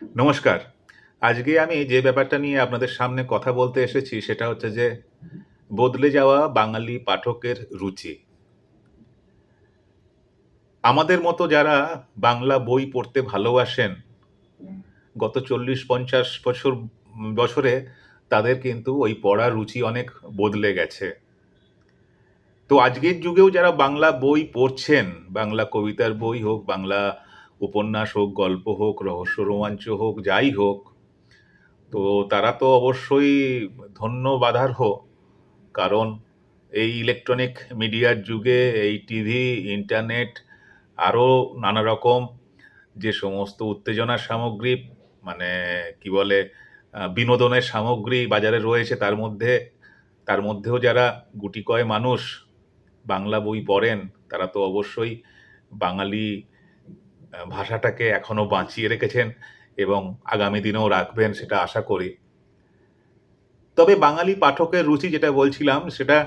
নমস্কার। আজকে আমি যে ব্যাপারটা নিয়ে আপনাদের সামনে কথা বলতে এসেছি সেটা হচ্ছে যে বদলে যাওয়া বাঙালি পাঠকের রুচি। আমাদের মতো যারা বাংলা বই পড়তে ভালোবাসেন, গত ৪০-৫০ বছরে তাদের কিন্তু ওই পড়ার রুচি অনেক বদলে গেছে। তো আজকের যুগেও যারা বাংলা বই পড়ছেন, বাংলা কবিতার বই হোক, বাংলা উপন্যাস হোক, গল্প হোক, রহস্য রোমাঞ্চ হোক, যাই হোক, তো তারা তো অবশ্যই ধন্য বাঁধারহ। কারণ এই ইলেকট্রনিক মিডিয়ার যুগে এই টিভি, ইন্টারনেট আরও নানা রকম যে সমস্ত উত্তেজনার সামগ্রী, মানে কি বলে, বিনোদনের সামগ্রী বাজারে রয়েছে, তার মধ্যেও যারা গুটিকয় মানুষ বাংলা বই পড়েন, তারা তো অবশ্যই বাঙালি ভাষাটাকে এখনো বাঁচিয়ে রেখেছেন এবং আগামী দিনেও রাখবেন সেটা আশা করি। তবে বাঙালি পাঠকের রুচি যেটা বলছিলাম সেটা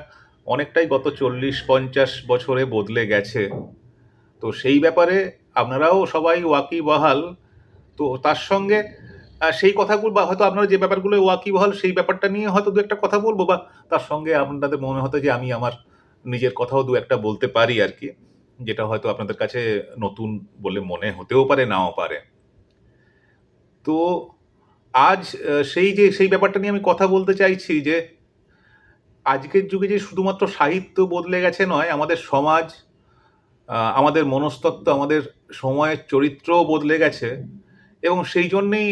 অনেকটাই গত ৪০-৫০ বছরে বদলে গেছে। তো সেই ব্যাপারে আপনারাও সবাই ওয়াকিবহাল। তো তার সঙ্গে সেই কথাগুলো বা হয়তো আপনারা যে ব্যাপারগুলো ওয়াকিবহাল সেই ব্যাপারটা নিয়ে হয়তো দু একটা কথা বলবো, বা তার সঙ্গে আপনাদের মনে হতো যে আমি আমার নিজের কথাও দু একটা বলতে পারি আর কি, যেটা হয়তো আপনাদের কাছে নতুন বলে মনে হতেও পারে, নাও পারে। তো আজ সেই ব্যাপারটা নিয়ে আমি কথা বলতে চাইছি যে আজকের যুগে যে শুধুমাত্র সাহিত্য বদলে গেছে নয়, আমাদের সমাজ, আমাদের মনস্তত্ত্ব, আমাদের সময়ের চরিত্রও বদলে গেছে এবং সেই জন্যেই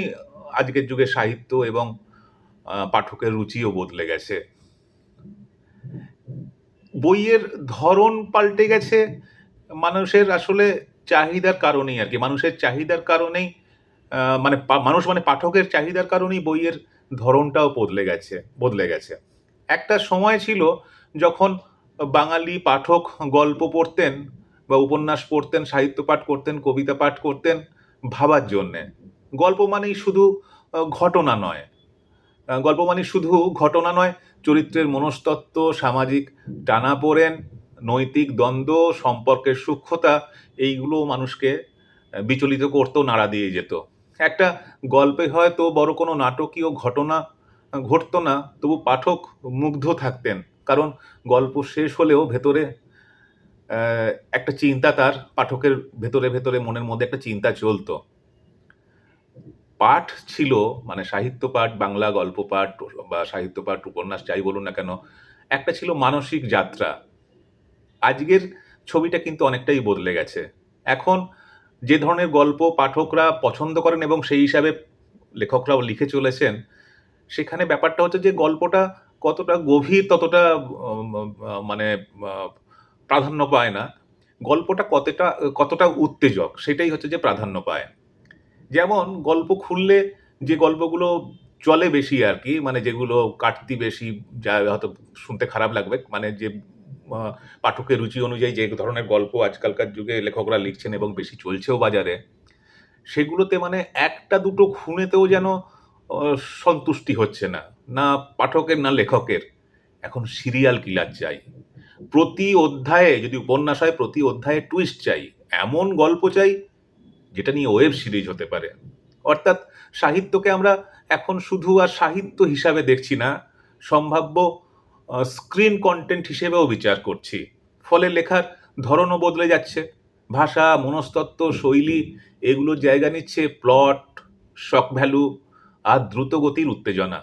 আজকের যুগে সাহিত্য এবং পাঠকের রুচিও বদলে গেছে। বইয়ের ধরন পাল্টে গেছে মানুষের আসলে চাহিদার কারণেই আর কি। মানুষের চাহিদার কারণেই মানুষ মানে পাঠকের চাহিদার কারণেই বইয়ের ধরনটাও বদলে গেছে। একটা সময় ছিল যখন বাঙালি পাঠক গল্প পড়তেন বা উপন্যাস পড়তেন, সাহিত্য পাঠ করতেন, কবিতা পাঠ করতেন ভাবার জন্যে। গল্প মানেই শুধু ঘটনা নয়। গল্প মানে শুধু ঘটনা নয়, চরিত্রের মনস্তত্ত্ব, সামাজিক টানাপোড়েন, নৈতিক দ্বন্দ্ব, সম্পর্কের সূক্ষ্মতা, এইগুলো মানুষকে বিচলিত করতো, নাড়া দিয়ে যেত। একটা গল্পে হয়তো বড় কোনো নাটকীয় ঘটনা ঘটতো না, তবু পাঠক মুগ্ধ থাকতেন। কারণ গল্প শেষ হলেও ভেতরে একটা চিন্তা, তার পাঠকের ভেতরে মনের মধ্যে একটা চিন্তা চলতো। পাঠ ছিল, মানে সাহিত্য পাঠ, বাংলা গল্প পাঠ বা সাহিত্য পাঠ, উপন্যাস যাই বলুন না কেন, একটা ছিল মানসিক যাত্রা। আজকের ছবিটা কিন্তু অনেকটাই বদলে গেছে। এখন যে ধরনের গল্প পাঠকরা পছন্দ করেন এবং সেই হিসাবে লেখকরাও লিখে চলেছেন, সেখানে ব্যাপারটা হচ্ছে যে গল্পটা কতটা গভীর ততটা মানে আ প্রাধান্য পায় না। গল্পটা কতটা উত্তেজক সেটাই হচ্ছে যে প্রাধান্য পায়। যেমন গল্প খুললে যে গল্পগুলো চলে বেশি আরকি, মানে যেগুলো কাটতি বেশি, যা হয়তো শুনতে খারাপ লাগবে। মানে যে আ পাঠকের রুচি অনুযায়ী যে ধরনের গল্প আজকালকার যুগে লেখকরা লিখছেন এবং বেশি চলছেও বাজারে, সেগুলোতে মানে ১ টা ২ টো খুনেতেও যেন অ সন্তুষ্টি হচ্ছে না। না পাঠকের না লেখকের। এখন সিরিয়াল কিলার চাই। প্রতি অধ্যায়ে, যদি উপন্যাস হয়, প্রতি অধ্যায়ে টুইস্ট চাই। এমন গল্প চাই যেটা নিয়ে ওয়েব সিরিজ হতে পারে। অর্থাৎ সাহিত্যকে আমরা এখন শুধু আর সাহিত্য হিসাবে দেখছি না, সম্ভাব্য স্ক্রিন কনটেন্ট হিসেবেও বিচার করছি। ফলে লেখার ধরনও বদলে যাচ্ছে। ভাষা, মনস্তত্ত্ব, শৈলী, এগুলোর জায়গা নিচ্ছে প্লট, শক ভ্যালু আর দ্রুতগতির উত্তেজনা।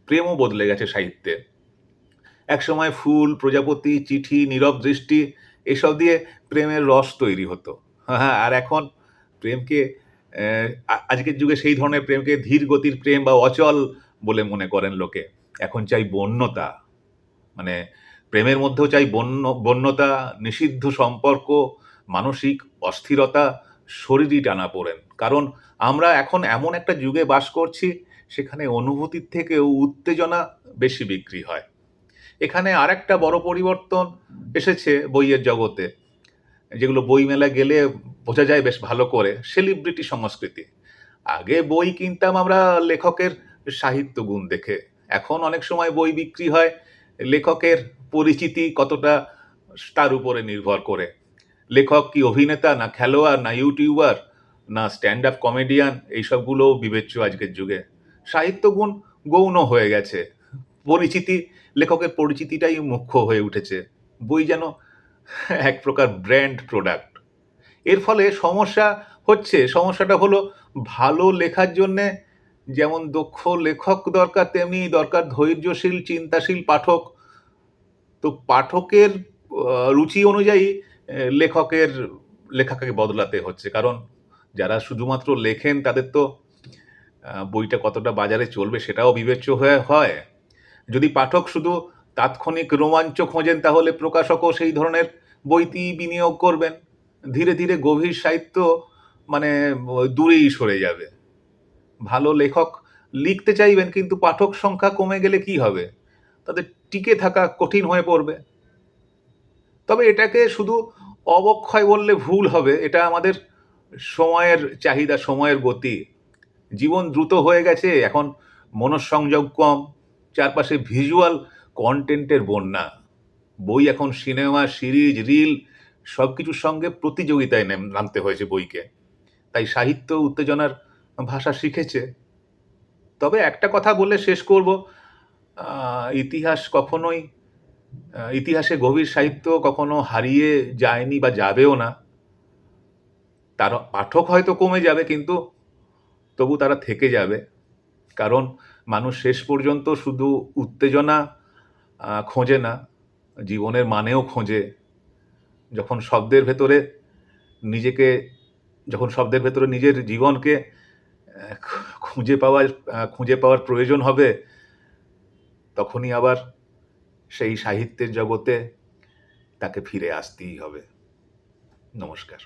প্রেমও বদলে গেছে সাহিত্যে। একসময় ফুল, প্রজাপতি, চিঠি, নীরব দৃষ্টি এসব দিয়ে প্রেমের রস তৈরি হতো। হ্যাঁ, আর এখন প্রেমকে আজকের যুগে সেই ধরনের প্রেমকে ধীর গতির প্রেম বা অচল বলে মনে করেন লোকে। এখন চাই বন্যতা। মানে প্রেমের মধ্যেও চাই বন্যতা, নিষিদ্ধ সম্পর্ক, মানসিক অস্থিরতা, শরীরী টানাপোড়েন। কারণ আমরা এখন এমন একটা যুগে বাস করছি, সেখানে অনুভূতির থেকেও উত্তেজনা বেশি বিক্রি হয়। এখানে আরেকটা বড় পরিবর্তন এসেছে বইয়ের জগতে, যেগুলো বইমেলায় গেলে বোঝা যায় বেশ ভালো করে, সেলিব্রিটি সংস্কৃতি। আগে বই কিনতাম আমরা লেখকের সাহিত্য গুণ দেখে। এখন অনেক সময় বই বিক্রি হয় লেখকের পরিচিতি কতটা, তার উপরে নির্ভর করে। লেখক কি অভিনেতা, না খেলোয়াড়, না ইউটিউবার, না স্ট্যান্ড আপ কমেডিয়ান, এইসবগুলোও বিবেচ্য আজকের যুগে। সাহিত্যগুণ গৌণ হয়ে গেছে। পরিচিতি, লেখকের পরিচিতিটাই মুখ্য হয়ে উঠেছে। বই যেন এক প্রকার ব্র্যান্ড প্রোডাক্ট। এর ফলে সমস্যাটা হলো ভালো লেখার জন্যে যেমন দক্ষ লেখক দরকার, তেমনি দরকার ধৈর্যশীল চিন্তাশীল পাঠক। তো পাঠকের রুচি অনুযায়ী লেখকের লেখাকে বদলাতে হচ্ছে। কারণ যারা শুধুমাত্র লেখেন তাদের তো বইটা কতটা বাজারে চলবে সেটাও বিবেচ্য হয়ে হয়। যদি পাঠক শুধু তাৎক্ষণিক রোমাঞ্চ খোঁজেন তাহলে প্রকাশকও সেই ধরনের বইতেই বিনিয়োগ করবেন। ধীরে ধীরে গভীর সাহিত্য মানে দূরেই সরে যাবে। ভালো লেখক লিখতে চাইবেন, কিন্তু পাঠক সংখ্যা কমে গেলে কি হবে? তাদের টিকে থাকা কঠিন হয়ে পড়বে। তবে এটাকে শুধু অবক্ষয় বললে ভুল হবে। এটা আমাদের সময়ের চাহিদা, সময়ের গতি। জীবন দ্রুত হয়ে গেছে, এখন মনঃসংযোগ কম, চারপাশে ভিজুয়াল কন্টেন্টের বন্যা। বই এখন সিনেমা, সিরিজ, রিল সবকিছুর সঙ্গে প্রতিযোগিতায় নামতে হয়েছে বইকে। তাই সাহিত্য উত্তেজনার ভাষা শিখেছে। তবে একটা কথা বলে শেষ করব, ইতিহাস কখনোই ইতিহাসে গভীর সাহিত্য কখনো হারিয়ে যায়নি বা যাবেও না। তার পাঠক হয়তো কমে যাবে, কিন্তু তবু তারা থেকে যাবে। কারণ মানুষ শেষ পর্যন্ত শুধু উত্তেজনা খোঁজে না, জীবনের মানেও খোঁজে। যখন শব্দের ভেতরে নিজেকে যখন শব্দের ভেতরে নিজের জীবনকে খুঁজে পাওয়ার প্রয়োজন হবে, তখনই আবার সেই সাহিত্যের জগতে তাকে ফিরে আসতেই হবে। নমস্কার।